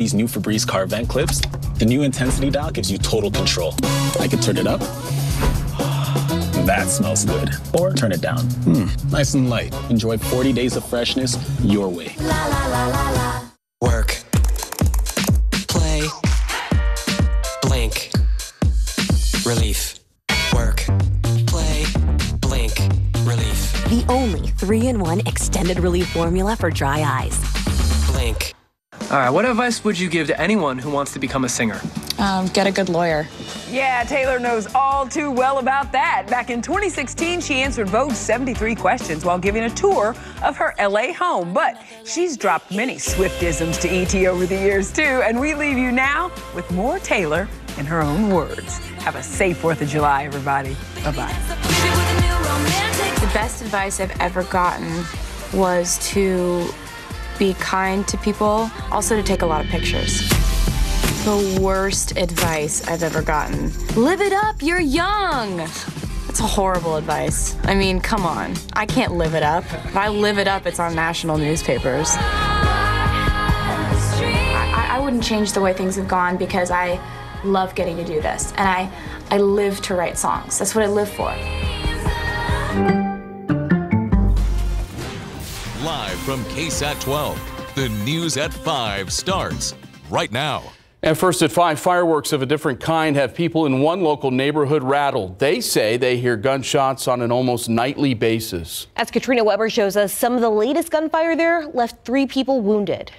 these new Febreze car vent clips, the new intensity dial gives you total control. I can turn it up. That smells good. Or turn it down. Nice and light. Enjoy 40 days of freshness your way. La, la, la, la, la. Work. Play. Blink. Relief. Work. Play. Blink. Relief. The only 3-in-1 extended relief formula for dry eyes. Blink. All right, what advice would you give to anyone who wants to become a singer? Get a good lawyer. Yeah, Taylor knows all too well about that. Back in 2016, she answered Vogue's 73 questions while giving a tour of her LA home. But she's dropped many Swiftisms to ET over the years, too. And we leave you now with more Taylor in her own words. Have a safe 4th of July, everybody. Bye-bye. The best advice I've ever gotten was to be kind to people, also to take a lot of pictures. The worst advice I've ever gotten. Live it up, you're young. That's horrible advice. I mean, come on. I can't live it up. If I live it up, it's on national newspapers. I wouldn't change the way things have gone because I love getting to do this. And I live to write songs. That's what I live for. Live from KSAT 12, the news at 5 starts right now. And first at 5, fireworks of a different kind have people in one local neighborhood rattled. They say they hear gunshots on an almost nightly basis. As Katrina Weber shows us, some of the latest gunfire there left 3 people wounded.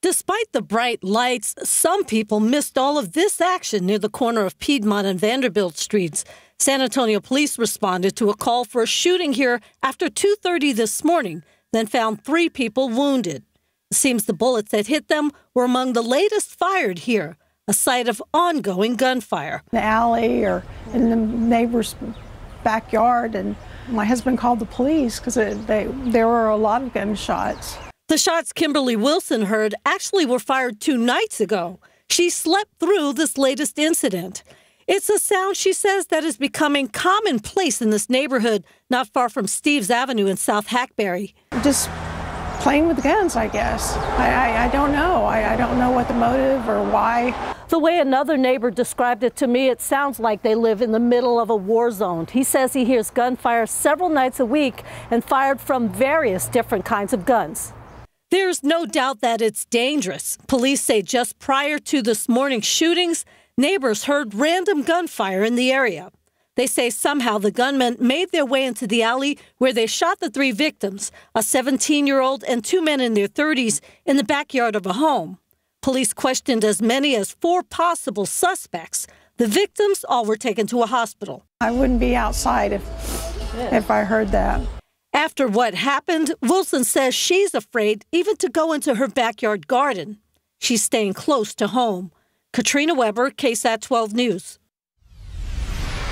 Despite the bright lights, some people missed all of this action near the corner of Piedmont and Vanderbilt Streets. San Antonio police responded to a call for a shooting here after 2:30 this morning, then found 3 people wounded. It seems the bullets that hit them were among the latest fired here, a site of ongoing gunfire. In the alley or in the neighbor's backyard, and my husband called the police because there were a lot of gunshots. The shots Kimberly Wilson heard actually were fired 2 nights ago. She slept through this latest incident. It's a sound, she says, that is becoming commonplace in this neighborhood not far from Steves Avenue in South Hackberry. Just playing with guns, I guess. I don't know. I don't know what the motive or why. The way another neighbor described it to me, it sounds like they live in the middle of a war zone. He says he hears gunfire several nights a week and fired from various different kinds of guns. There's no doubt that it's dangerous. Police say just prior to this morning's shootings, neighbors heard random gunfire in the area. They say somehow the gunmen made their way into the alley where they shot the 3 victims, a 17-year-old and 2 men in their 30s, in the backyard of a home. Police questioned as many as 4 possible suspects. The victims all were taken to a hospital. I wouldn't be outside if I heard that. After what happened, Wilson says she's afraid even to go into her backyard garden. She's staying close to home. Katrina Weber, KSAT 12 News.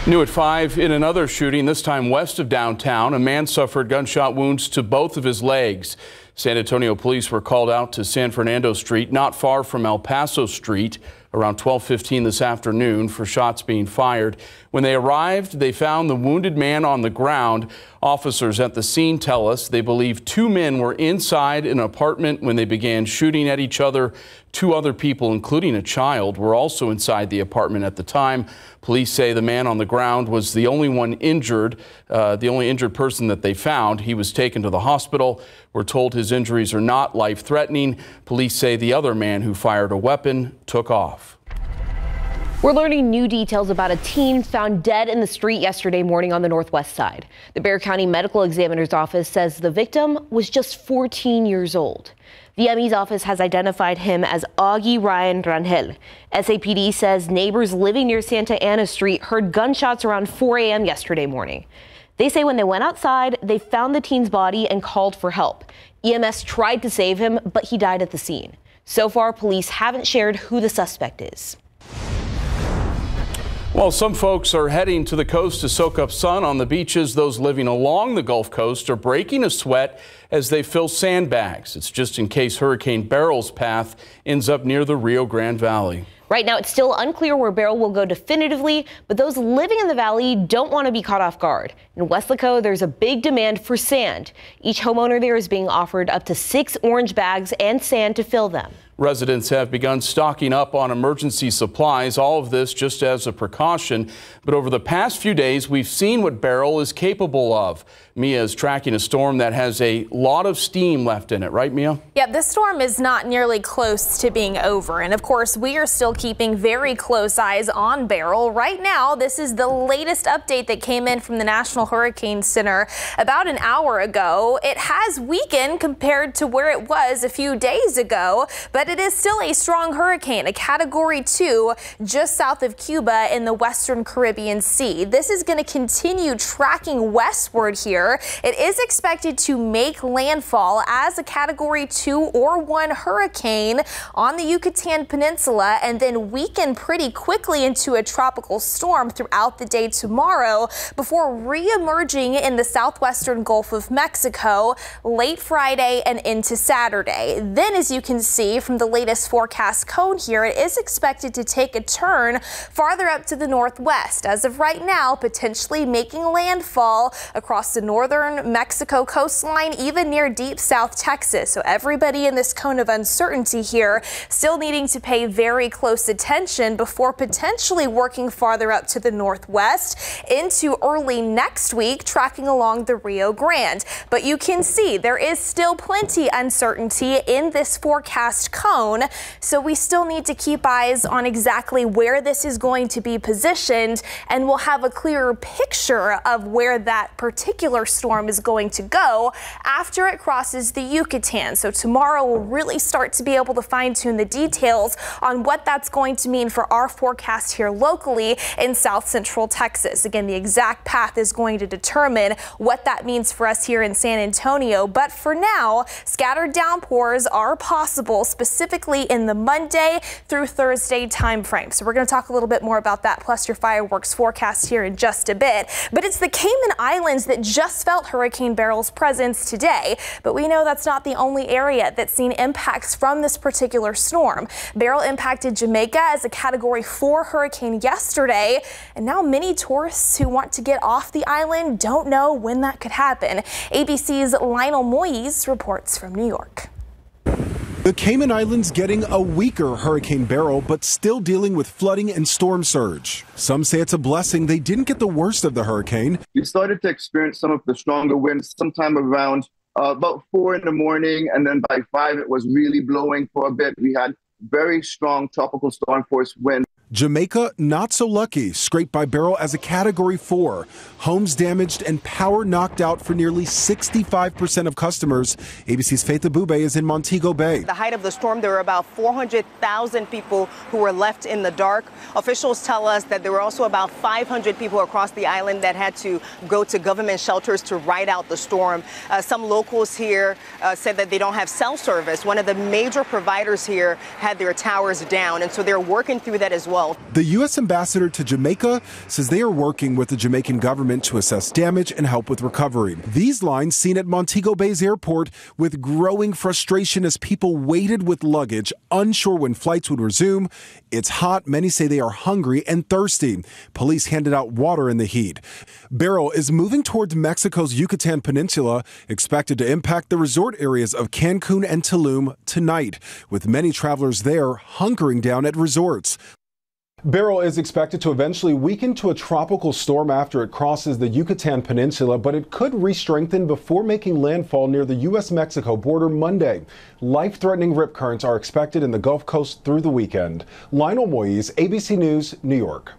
New at 5, in another shooting, this time west of downtown, a man suffered gunshot wounds to both of his legs. San Antonio police were called out to San Fernando Street, not far from El Paso Street, around 12:15 this afternoon for shots being fired. When they arrived, they found the wounded man on the ground. Officers at the scene tell us they believe 2 men were inside an apartment when they began shooting at each other. 2 other people, including a child, were also inside the apartment at the time. Police say the man on the ground was the only one injured, the only injured person that they found. He was taken to the hospital. We're told his injuries are not life-threatening. Police say the other man who fired a weapon took off. We're learning new details about a teen found dead in the street yesterday morning on the northwest side. The Bexar County Medical Examiner's Office says the victim was just 14 years old. The ME's office has identified him as Augie Ryan Rangel. SAPD says neighbors living near Santa Ana Street heard gunshots around 4 a.m. yesterday morning. They say when they went outside, they found the teen's body and called for help. EMS tried to save him, but he died at the scene. So far, police haven't shared who the suspect is. Well, some folks are heading to the coast to soak up sun on the beaches. Those living along the Gulf Coast are breaking a sweat as they fill sandbags. It's just in case Hurricane Beryl's path ends up near the Rio Grande Valley. Right now, it's still unclear where Beryl will go definitively, but those living in the valley don't want to be caught off guard. In Weslaco, there's a big demand for sand. Each homeowner there is being offered up to 6 orange bags and sand to fill them. Residents have begun stocking up on emergency supplies, all of this just as a precaution. But over the past few days, we've seen what Beryl is capable of. Mia is tracking a storm that has a lot of steam left in it, right, Mia? Yeah, this storm is not nearly close to being over. And of course, we are still keeping very close eyes on Beryl. Right now, this is the latest update that came in from the National Hurricane Center about an hour ago. It has weakened compared to where it was a few days ago, but it is still a strong hurricane, a Category 2, just south of Cuba in the western Caribbean Sea. This is going to continue tracking westward here. It is expected to make landfall as a Category 2 or 1 hurricane on the Yucatan Peninsula and then weaken pretty quickly into a tropical storm throughout the day tomorrow before re-emerging in the southwestern Gulf of Mexico late Friday and into Saturday. Then, as you can see from the latest forecast cone here, it is expected to take a turn farther up to the northwest. As of right now, potentially making landfall across the northern Mexico coastline, even near deep South Texas. So everybody in this cone of uncertainty here still needing to pay very close attention before potentially working farther up to the northwest into early next week, tracking along the Rio Grande. But you can see there is still plenty uncertainty in this forecast cone, so we still need to keep eyes on exactly where this is going to be positioned, and we'll have a clearer picture of where that particular storm is going to go after it crosses the Yucatan. So tomorrow we'll really start to be able to fine-tune the details on what that's going to mean for our forecast here locally in south central Texas. Again, the exact path is going to determine what that means for us here in San Antonio. But for now, scattered downpours are possible, specifically in the Monday through Thursday time frame. So we're going to talk a little bit more about that, plus your fireworks forecast here in just a bit. But it's the Cayman Islands that just felt Hurricane Beryl's presence today. But we know that's not the only area that's seen impacts from this particular storm. Beryl impacted Jamaica as a Category 4 hurricane yesterday, and now many tourists who want to get off the island don't know when that could happen. ABC's Lionel Moyes reports from New York. The Cayman Islands getting a weaker Hurricane Beryl, but still dealing with flooding and storm surge. Some say it's a blessing they didn't get the worst of the hurricane. We started to experience some of the stronger winds sometime around about 4 in the morning, and then by 5 it was really blowing for a bit. We had very strong tropical storm force winds. Jamaica, not so lucky, scraped by Beryl as a Category 4. Homes damaged and power knocked out for nearly 65% of customers. ABC's Faith Abube is in Montego Bay. The height of the storm, there were about 400,000 people who were left in the dark. Officials tell us that there were also about 500 people across the island that had to go to government shelters to ride out the storm. Some locals here said that they don't have cell service. One of the major providers here had their towers down, and so they're working through that as well. The U.S. ambassador to Jamaica says they are working with the Jamaican government to assess damage and help with recovery. These lines seen at Montego Bay's airport with growing frustration as people waited with luggage, unsure when flights would resume. It's hot. Many say they are hungry and thirsty. Police handed out water in the heat. Beryl is moving towards Mexico's Yucatan Peninsula, expected to impact the resort areas of Cancun and Tulum tonight, with many travelers there hunkering down at resorts. Beryl is expected to eventually weaken to a tropical storm after it crosses the Yucatan Peninsula, but it could re-strengthen before making landfall near the U.S.-Mexico border Monday. Life-threatening rip currents are expected in the Gulf Coast through the weekend. Lionel Moyes, ABC News, New York.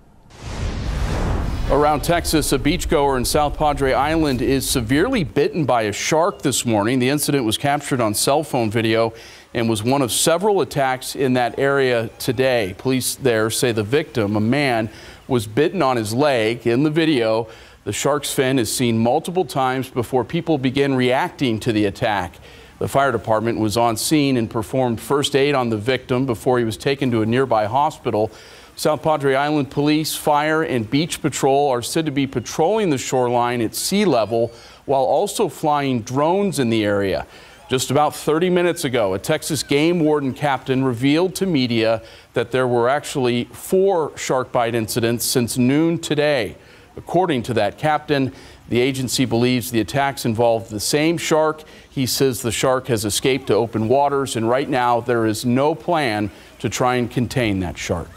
Around Texas, a beachgoer in South Padre Island is severely bitten by a shark this morning. The incident was captured on cell phone video and was one of several attacks in that area today. Police there say the victim, a man, was bitten on his leg. In the video, the shark's fin is seen multiple times before people begin reacting to the attack. The fire department was on scene and performed first aid on the victim before he was taken to a nearby hospital. South Padre Island Police, Fire, and Beach Patrol are said to be patrolling the shoreline at sea level while also flying drones in the area. Just about 30 minutes ago, a Texas game warden captain revealed to media that there were actually 4 shark bite incidents since noon today. According to that captain, The agency believes the attacks involved the same shark. He says the shark has escaped to open waters, and right now there is no plan to try and contain that shark.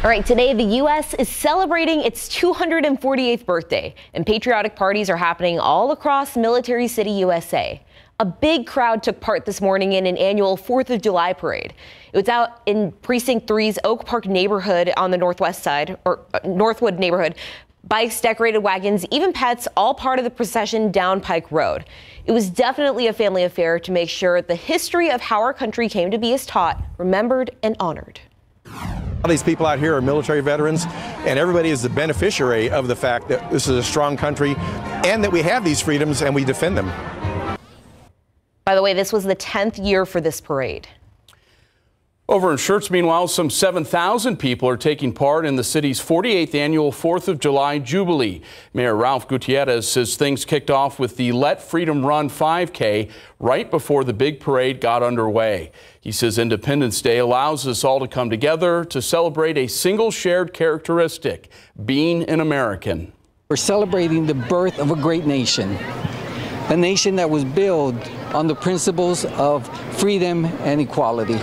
All right, today the U.S. is celebrating its 248th birthday, and patriotic parties are happening all across Military City, USA. A big crowd took part this morning in an annual 4th of July parade. It was out in Precinct 3's Oak Park neighborhood on the northwest side, or Northwood neighborhood. Bikes, decorated wagons, even pets, all part of the procession down Pike Road. It was definitely a family affair to make sure the history of how our country came to be is taught, remembered, and honored. These people out here are military veterans, and everybody is the beneficiary of the fact that this is a strong country and that we have these freedoms and we defend them. By the way, this was the 10th year for this parade. Over in Schertz, meanwhile, some 7,000 people are taking part in the city's 48th annual 4th of July Jubilee. Mayor Ralph Gutierrez says things kicked off with the Let Freedom Run 5K right before the big parade got underway. He says Independence Day allows us all to come together to celebrate a single shared characteristic, being an American. We're celebrating the birth of a great nation, a nation that was built on the principles of freedom and equality.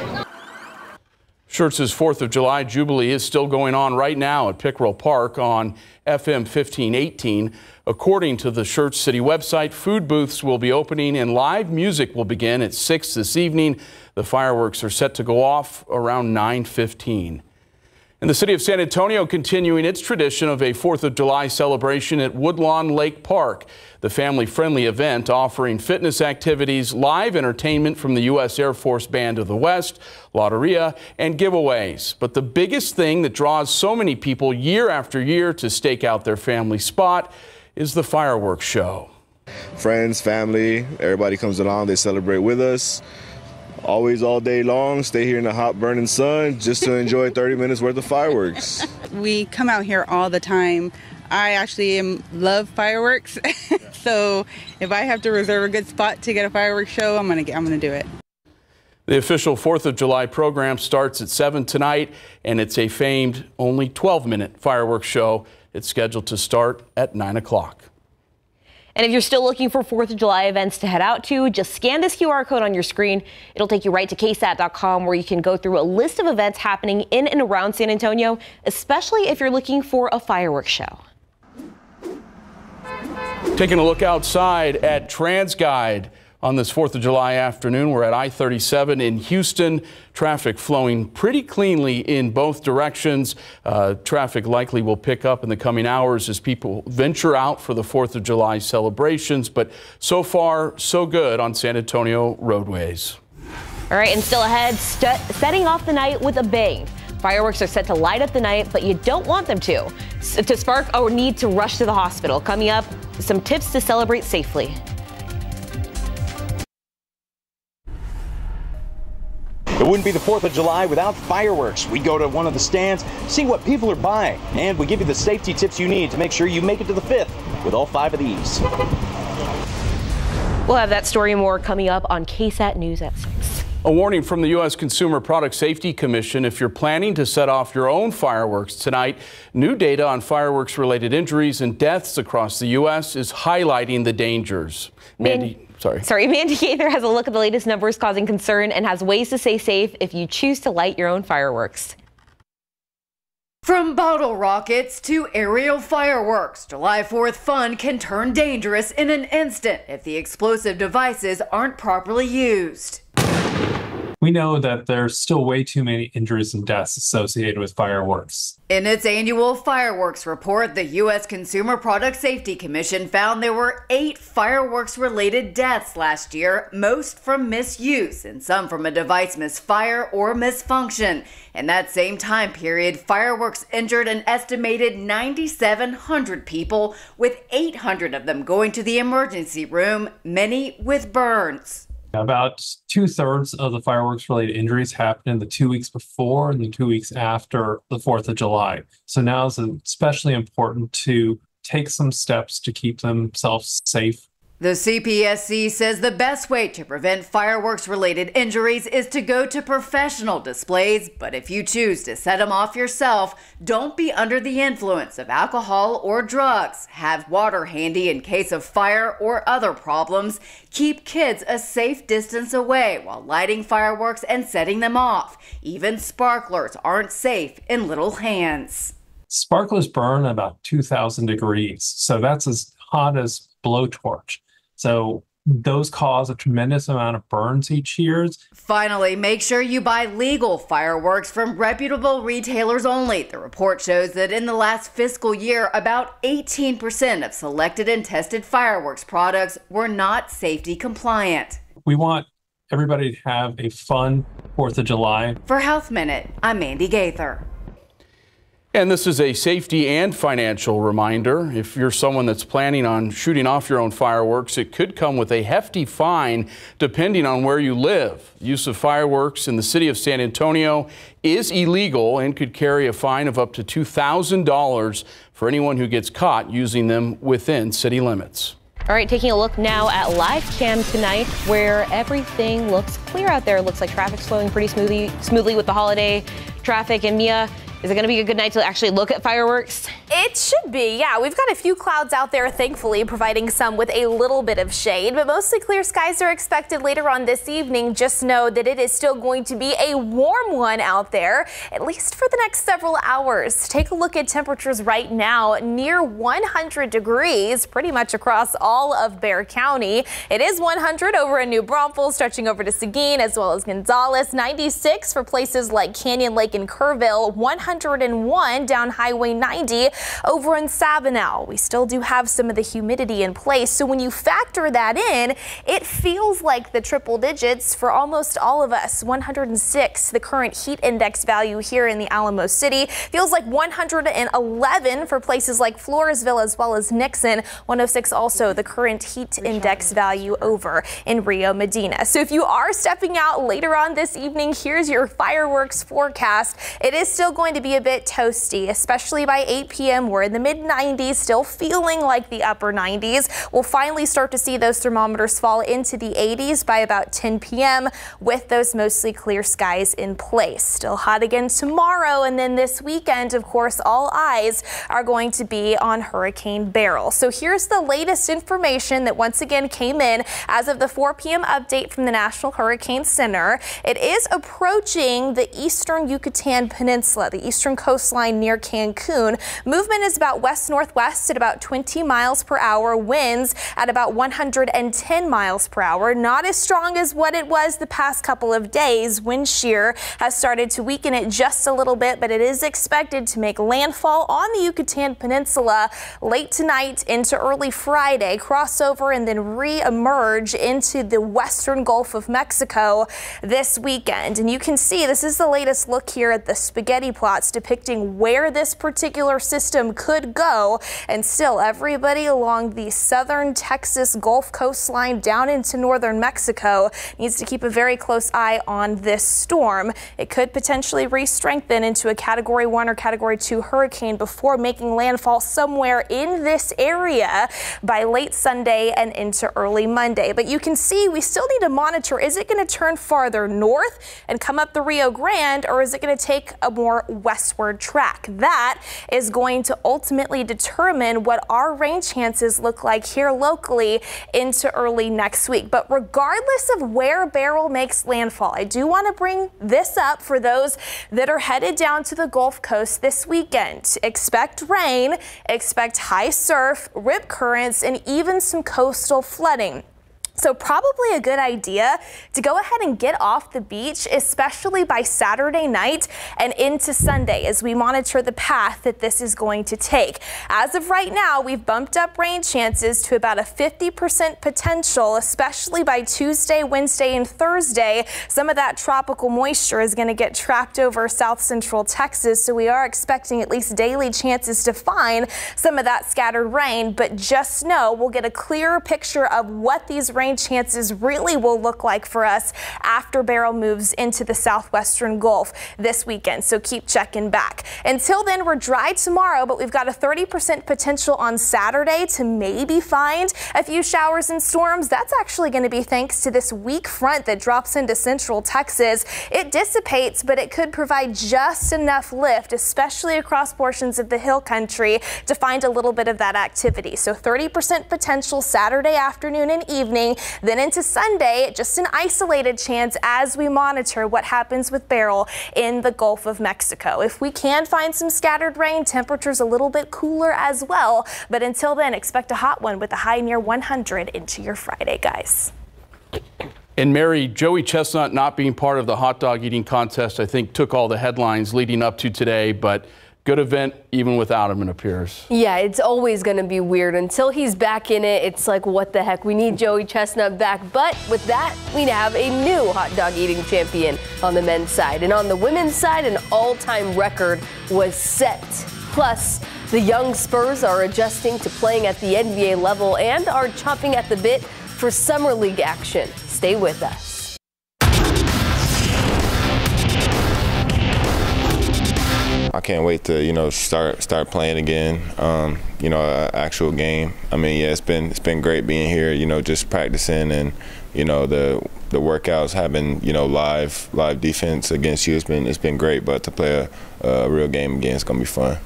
Schertz's 4th of July Jubilee is still going on right now at Pickerel Park on FM 1518. According to the Schertz City website, food booths will be opening and live music will begin at 6 this evening. The fireworks are set to go off around 9:15. And the city of San Antonio continuing its tradition of a 4th of July celebration at Woodlawn Lake Park. The family-friendly event offering fitness activities, live entertainment from the U.S. Air Force Band of the West, Lotteria, and giveaways. But the biggest thing that draws so many people year after year to stake out their family spot is the fireworks show. Friends, family, everybody comes along, they celebrate with us. Always all day long, stay here in the hot burning sun just to enjoy 30 minutes worth of fireworks. We come out here all the time. I actually love fireworks. So if I have to reserve a good spot to get a fireworks show, I'm gonna do it. The official 4th of July program starts at 7 tonight, and it's a famed only 12-minute fireworks show. It's scheduled to start at 9 o'clock. And if you're still looking for 4th of July events to head out to, just scan this QR code on your screen. It'll take you right to KSAT.com, where you can go through a list of events happening in and around San Antonio, especially if you're looking for a fireworks show. Taking a look outside at TransGuide on this 4th of July afternoon. We're at I-37 in Houston. Traffic flowing pretty cleanly in both directions. Traffic likely will pick up in the coming hours as people venture out for the 4th of July celebrations. But so far, so good on San Antonio roadways. All right, and still ahead, setting off the night with a bang. Fireworks are set to light up the night, but you don't want them to spark or need to rush to the hospital. Coming up, some tips to celebrate safely. It wouldn't be the 4th of July without fireworks. We go to one of the stands, see what people are buying, and we give you the safety tips you need to make sure you make it to the 5th with all 5 of these. We'll have that story and more coming up on KSAT News at 6. A warning from the U.S. Consumer Product Safety Commission. If you're planning to set off your own fireworks tonight, new data on fireworks-related injuries and deaths across the U.S. is highlighting the dangers. Mandy Gaither has a look at the latest numbers causing concern and has ways to stay safe if you choose to light your own fireworks. From bottle rockets to aerial fireworks, July 4th fun can turn dangerous in an instant if the explosive devices aren't properly used. We know that there's still way too many injuries and deaths associated with fireworks. In its annual fireworks report, the U.S. Consumer Product Safety Commission found there were 8 fireworks-related deaths last year, most from misuse and some from a device misfire or misfunction. In that same time period, fireworks injured an estimated 9,700 people, with 800 of them going to the emergency room, many with burns. About 2/3 of the fireworks-related injuries happened in the 2 weeks before and the 2 weeks after the 4th of July. So now it's especially important to take some steps to keep themselves safe. The CPSC says the best way to prevent fireworks-related injuries is to go to professional displays, but if you choose to set them off yourself, don't be under the influence of alcohol or drugs. Have water handy in case of fire or other problems. Keep kids a safe distance away while lighting fireworks and setting them off. Even sparklers aren't safe in little hands. Sparklers burn about 2,000 degrees, so that's as hot as blowtorch. So those cause a tremendous amount of burns each year. Finally, make sure you buy legal fireworks from reputable retailers only. The report shows that in the last fiscal year, about 18% of selected and tested fireworks products were not safety compliant. We want everybody to have a fun 4th of July. For Health Minute, I'm Mandy Gaither. And this is a safety and financial reminder. If you're someone that's planning on shooting off your own fireworks, it could come with a hefty fine depending on where you live. Use of fireworks in the city of San Antonio is illegal and could carry a fine of up to $2,000 for anyone who gets caught using them within city limits. All right, taking a look now at live cam tonight, where everything looks clear out there. It looks like traffic's flowing pretty smoothly with the holiday traffic. And Mia, is it going to be a good night to actually look at fireworks? It should be, yeah. We've got a few clouds out there, thankfully, providing some with a little bit of shade, but mostly clear skies are expected later on this evening. Just know that it is still going to be a warm one out there, at least for the next several hours. Take a look at temperatures right now, near 100 degrees, pretty much across all of Bexar County. It is 100 over in New Braunfels, stretching over to Seguin as well as Gonzales. 96 for places like Canyon Lake and Kerrville. 101 down Highway 90 over in Sabinal. We still do have some of the humidity in place, so when you factor that in, it feels like the triple digits for almost all of us. 106, the current heat index value here in the Alamo City. Feels like 111 for places like Floresville as well as Nixon. 106 also the current heat index value over in Rio Medina. So if you are stepping out later on this evening, here's your fireworks forecast. It is still going to be a bit toasty, especially by 8 p.m. We're in the mid-90s, still feeling like the upper 90s. We'll finally start to see those thermometers fall into the 80s by about 10 p.m. with those mostly clear skies in place. Still hot again tomorrow, and then this weekend, of course, all eyes are going to be on Hurricane Beryl. So here's the latest information that once again came in as of the 4 p.m. update from the National Hurricane Center. It is approaching the eastern Yucatan Peninsula, the eastern coastline near Cancun. Movement is about west-northwest at about 20 miles per hour. Winds at about 110 miles per hour. Not as strong as what it was the past couple of days. Wind shear has started to weaken it just a little bit, but it is expected to make landfall on the Yucatan Peninsula late tonight into early Friday, crossover and then re-emerge into the western Gulf of Mexico this weekend. And you can see this is the latest look here at the spaghetti plots depicting where this particular system could go, and still everybody along the southern Texas Gulf coastline down into northern Mexico needs to keep a very close eye on this storm. It could potentially re-strengthen into a Category 1 or Category 2 hurricane before making landfall somewhere in this area by late Sunday and into early Monday. But you can see we still need to monitor, is it going to turn farther north and come up the Rio Grande, or is it going to take a more westward track? That is going to ultimately determine what our rain chances look like here locally into early next week. But regardless of where Beryl makes landfall, I do want to bring this up for those that are headed down to the Gulf Coast this weekend. Expect rain, expect high surf, rip currents, and even some coastal flooding. So probably a good idea to go ahead and get off the beach, especially by Saturday night and into Sunday, as we monitor the path that this is going to take. As of right now, we've bumped up rain chances to about a 50% potential, especially by Tuesday, Wednesday, and Thursday. Some of that tropical moisture is going to get trapped over south central Texas, so we are expecting at least daily chances to find some of that scattered rain. But just know we'll get a clearer picture of what these rain rain chances really will look like for us after Beryl moves into the southwestern Gulf this weekend. So keep checking back. Until then, we're dry tomorrow, but we've got a 30% potential on Saturday to maybe find a few showers and storms. That's actually going to be thanks to this weak front that drops into central Texas. It dissipates, but it could provide just enough lift, especially across portions of the hill country, to find a little bit of that activity. So 30% potential Saturday afternoon and evening, then into Sunday, just an isolated chance as we monitor what happens with Beryl in the Gulf of Mexico. If we can find some scattered rain, temperatures a little bit cooler as well. But until then, expect a hot one with a high near 100 into your Friday, guys. And Mary, Joey Chestnut not being part of the hot dog eating contest, I think, took all the headlines leading up to today, but good event even without him, it appears. Yeah, it's always going to be weird. Until he's back in it, it's like, what the heck? We need Joey Chestnut back. But with that, we have a new hot dog eating champion on the men's side. And on the women's side, an all-time record was set. Plus, the young Spurs are adjusting to playing at the NBA level and are chomping at the bit for Summer League action. Stay with us. I can't wait to, start playing again, an actual game. I mean, yeah, it's been great being here, just practicing and, the workouts, having, live defense against you. It's been great, but to play a real game again, it's going to be fun.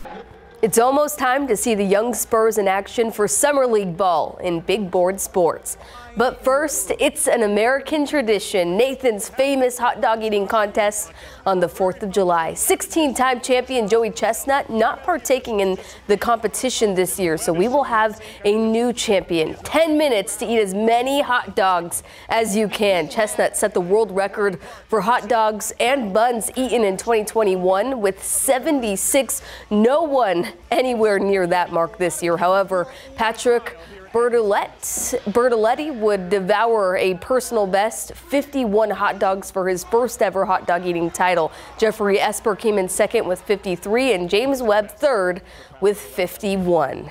It's almost time to see the young Spurs in action for Summer League ball in big board sports. But first, it's an American tradition, Nathan's famous hot dog eating contest on the 4th of July. 16-time champion Joey Chestnut not partaking in the competition this year, so we will have a new champion. 10 minutes to eat as many hot dogs as you can. Chestnut set the world record for hot dogs and buns eaten in 2021 with 76. No one anywhere near that mark this year. However, Patrick Bertoletti would devour a personal best 51 hot dogs for his first ever hot dog eating title. Jeffrey Esper came in second with 53 and James Webb third with 51.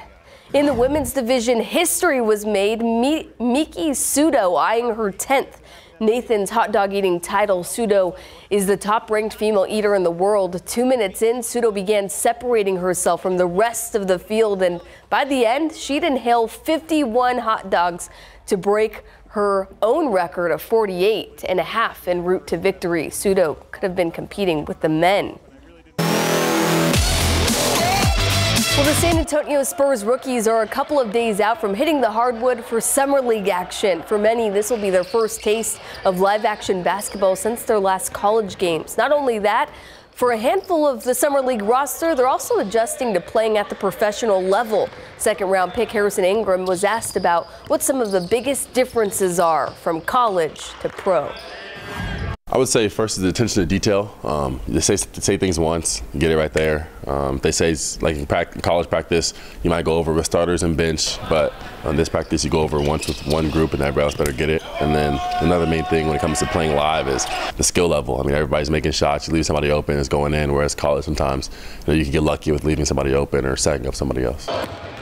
In the women's division, history was made. Miki Sudo eyeing her 10th Nathan's hot dog eating title. Sudo is the top ranked female eater in the world. 2 minutes in, Sudo began separating herself from the rest of the field, and by the end, she'd inhale 51 hot dogs to break her own record of 48 and a half en route to victory. Sudo could have been competing with the men. Well, the San Antonio Spurs rookies are a couple of days out from hitting the hardwood for Summer League action. For many, this will be their first taste of live-action basketball since their last college games. Not only that, for a handful of the Summer League roster, they're also adjusting to playing at the professional level. Second-round pick Harrison Ingram was asked about what some of the biggest differences are from college to pro. I would say first is the attention to detail. Just say things once, get it right there. They say, like in college practice, you might go over with starters and bench, but on this practice you go over once with one group and everybody else better get it. And then another main thing when it comes to playing live is the skill level. I mean, everybody's making shots. You leave somebody open, it's going in, whereas college sometimes you can get lucky with leaving somebody open or setting up somebody else.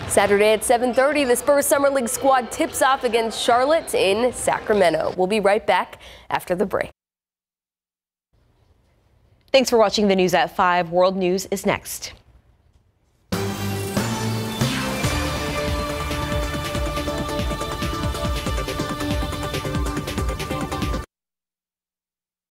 Saturday at 7:30, the Spurs Summer League squad tips off against Charlotte in Sacramento. We'll be right back after the break. Thanks for watching the News at 5. World News is next.